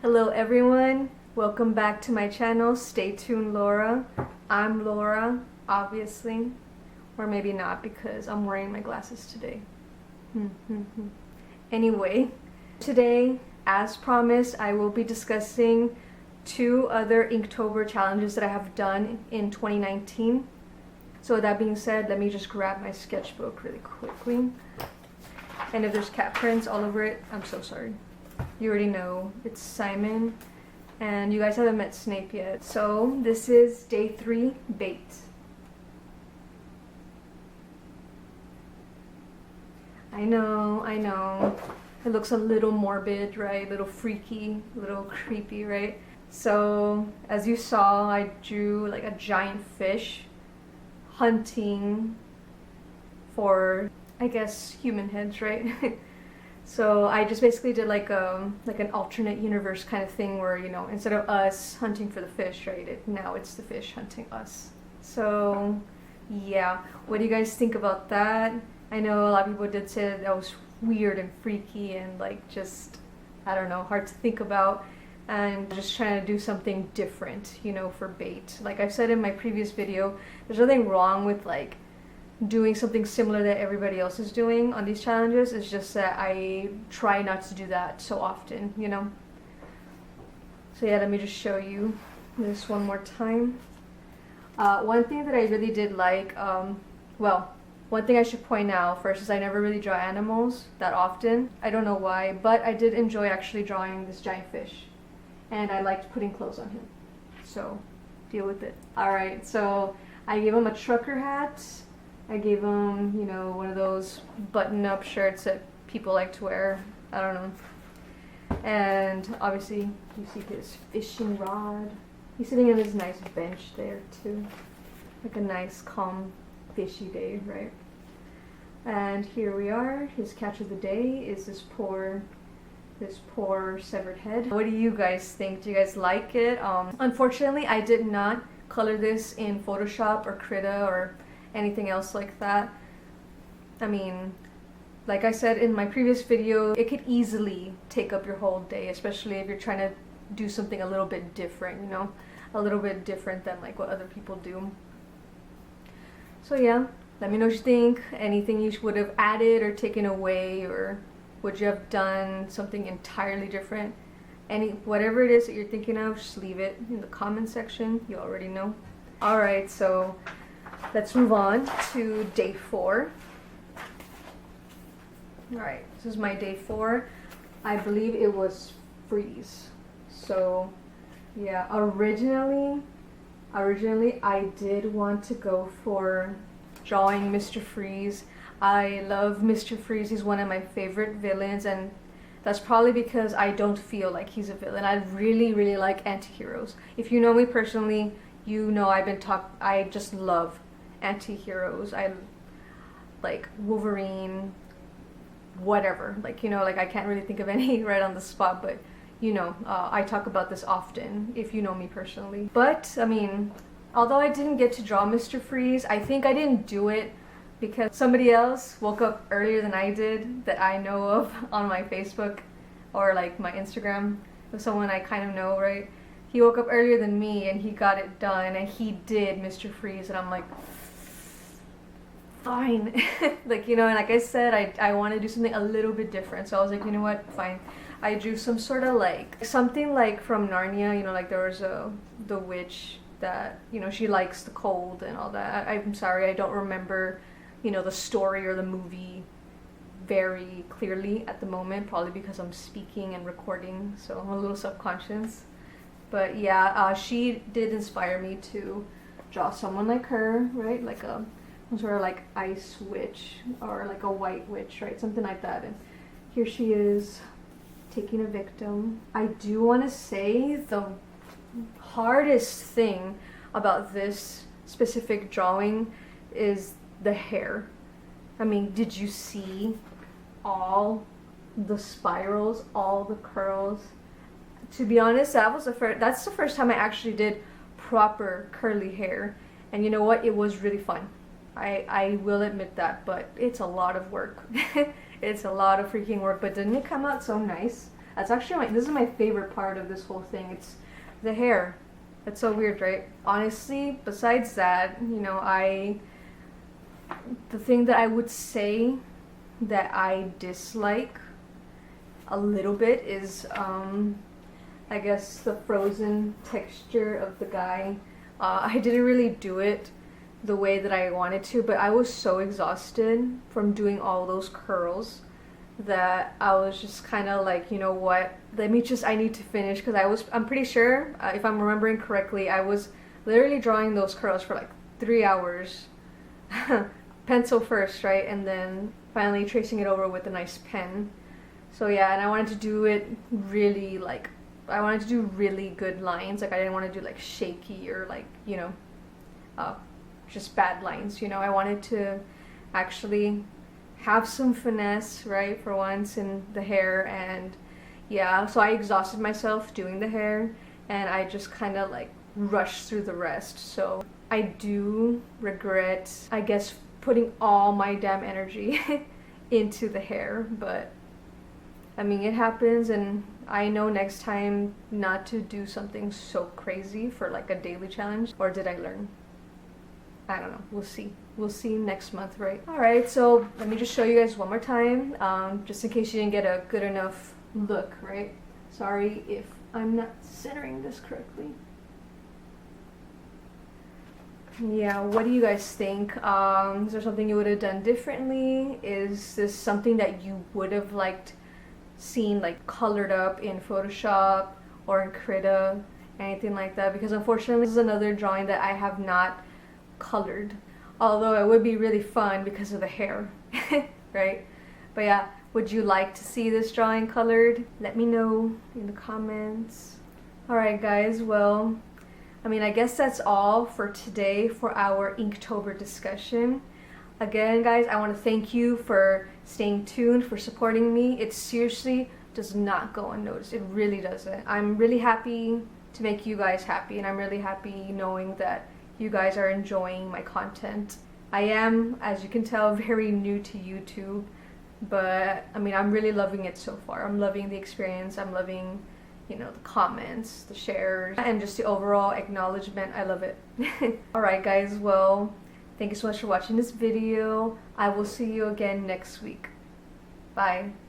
Hello everyone, welcome back to my channel, Stay Tuned Laura. I'm Laura, obviously, or maybe not because I'm wearing my glasses today. Anyway, today, as promised, I will be discussing 2 other Inktober challenges that I have done in 2019. So with that being said, let me just grab my sketchbook really quickly. And if there's cat prints all over it, I'm so sorry. You already know, it's Simon, and you guys haven't met Snape yet. So this is day 3, bait. I know. It looks a little morbid, right? A little freaky, a little creepy, right? So as you saw, I drew like a giant fish hunting for, I guess, human heads, right? So I just basically did like an alternate universe kind of thing where, you know, instead of us hunting for the fish, right, now it's the fish hunting us. So yeah, what do you guys think about that? I know a lot of people did say that was weird and freaky and like just, I don't know, hard to think about, and just trying to do something different, you know, for bait. Like I've said in my previous video, there's nothing wrong with like doing something similar that everybody else is doing on these challenges. It's just that I try not to do that so often, you know. So yeah, let me just show you this one more time. One thing that I really did like, well, one thing I should point out first is I never really draw animals that often. I don't know why, but I did enjoy actually drawing this giant fish, and I liked putting clothes on him, so deal with it. Alright, so I gave him a trucker hat. I gave him, you know, one of those button-up shirts that people like to wear. I don't know. And obviously, you see his fishing rod. He's sitting on this nice bench there, too. Like a nice, calm, fishy day, right? And here we are. His catch of the day is this poor severed head. What do you guys think? Do you guys like it? Unfortunately, I did not color this in Photoshop or Krita or anything else like that. I mean, like I said in my previous video, it could easily take up your whole day, especially if you're trying to do something a little bit different, you know, a little bit different than like what other people do. So yeah, let me know what you think. Anything you would have added or taken away, or would you have done something entirely different? Whatever it is that you're thinking of, just leave it in the comment section. You already know. Alright, so let's move on to day 4. Alright, this is my day 4. I believe it was freeze. So yeah, originally I did want to go for drawing Mr. Freeze. I love Mr. Freeze. He's one of my favorite villains, and that's probably because I don't feel like he's a villain. I really like anti-heroes. If you know me personally, you know I just love anti-heroes. I like Wolverine, whatever, like, you know, like I can't really think of any right on the spot, but you know, I talk about this often if you know me personally. But I mean, although I didn't get to draw Mr. Freeze, I think I didn't do it because somebody else woke up earlier than I did that I know of on my Facebook or like my Instagram, with someone I kind of know, right? He woke up earlier than me and he got it done, and he did Mr. Freeze, and I'm like, fine. Like, you know, and like I said, I want to do something a little bit different, so I was like, you know what, fine. I drew some sort of like something like from Narnia, you know, like there was the witch that, you know, she likes the cold and all that. I'm sorry, I don't remember, you know, the story or the movie very clearly at the moment, probably because I'm speaking and recording, so I'm a little subconscious. But yeah, she did inspire me to draw someone like her, right? Like some sort of like ice witch or like a white witch, right? Something like that. And here she is taking a victim. I do want to say the hardest thing about this specific drawing is the hair. I mean, did you see all the spirals, all the curls? To be honest, that's the first time I actually did proper curly hair, and you know what, it was really fun. I will admit that, but it's a lot of work. It's a lot of freaking work, but didn't it come out so nice? That's actually this is my favorite part of this whole thing. It's the hair. That's so weird, right? Honestly, besides that, you know, the thing that I would say that I dislike a little bit is I guess the frozen texture of the guy. I didn't really do it the way that I wanted to, but I was so exhausted from doing all those curls that I was just kind of like, you know what, I need to finish, because I'm pretty sure, if I'm remembering correctly, I was literally drawing those curls for like 3 hours. Pencil first, right? And then finally tracing it over with a nice pen. So yeah, and I wanted to do it really, like, I wanted to do really good lines. Like, I didn't want to do like shaky or like, you know, just bad lines, you know. I wanted to actually have some finesse, right, for once in the hair. And yeah, so I exhausted myself doing the hair, and I just kind of like rushed through the rest. So I do regret, I guess, putting all my damn energy into the hair, but I mean, it happens, and I know next time not to do something so crazy for like a daily challenge. Or did I learn? I don't know. We'll see. We'll see next month, right? Alright, so let me just show you guys one more time, just in case you didn't get a good enough look, right? Sorry if I'm not centering this correctly. Yeah, what do you guys think? Is there something you would have done differently? Is this something that you would have liked seen like colored up in Photoshop or in Krita, anything like that? Because unfortunately this is another drawing that I have not colored, although it would be really fun because of the hair. Right? But yeah, would you like to see this drawing colored? Let me know in the comments. Alright guys, well, I mean, I guess that's all for today for our Inktober discussion. Again, guys, I want to thank you for staying tuned, for supporting me. It seriously does not go unnoticed. It really doesn't. I'm really happy to make you guys happy, and I'm really happy knowing that you guys are enjoying my content. I am, as you can tell, very new to YouTube, but I mean, I'm really loving it so far. I'm loving the experience. I'm loving, you know, the comments, the shares, and just the overall acknowledgement. I love it. Alright guys, well, thank you so much for watching this video. I will see you again next week. Bye.